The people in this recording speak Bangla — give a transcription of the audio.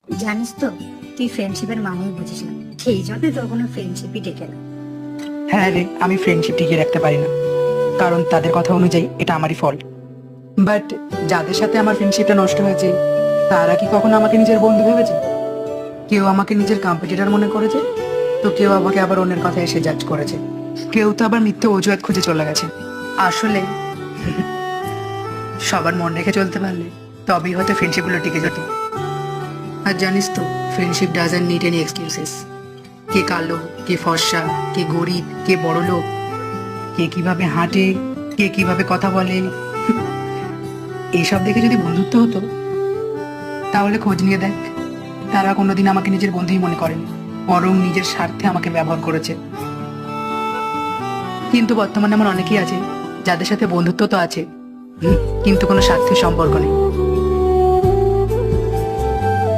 জানিস তো, তুই ফ্রেন্ডশিপের মানেই বুঝিস না, সেই জন্য তোর কোনো ফ্রেন্ডশিপই টেকে না। হ্যাঁ রে, আমি ফ্রেন্ডশিপ টিকিয়ে রাখতে পারি না, কারণ তাদের কথা অনুযায়ী এটা আমারই ফল্ট। বাট যাদের সাথে আমার ফ্রেন্ডশিপটা নষ্ট হয়েছে, তারা কি কখনো আমাকে নিজের বন্ধু ভেবেছে? কেউ আমাকে নিজের কম্পিটিটর মনে করেছে, তো কেউ আমাকে আবার অন্যের কথা এসে জাজ করেছে, কেউ তো আবার মিথ্যে অজুহাত খুঁজে চলে গেছে। আসলে সবার মন রেখে চলতে পারলে তবেই হয়তো ফ্রেন্ডশিপগুলো টিকে যেত। আর জানিস তো, friendship doesn't need any excuses. কে কালো, কে ফর্সা, কে গরিব, কে বড় লোক, কে কিভাবে হাঁটে, কে কিভাবে কথা বলে, এইসব দেখে যদি বন্ধুত্ব হতো, তাহলে খোঁজ নিয়ে দেখ, তারা কোনোদিন আমাকে নিজের বন্ধুই মনে করেনি, বরং নিজের স্বার্থে আমাকে ব্যবহার করেছে। কিন্তু বর্তমানে আমার অনেকেই আছে যাদের সাথে বন্ধুত্ব তো আছে, কিন্তু কোনো স্বার্থের সম্পর্ক নেই।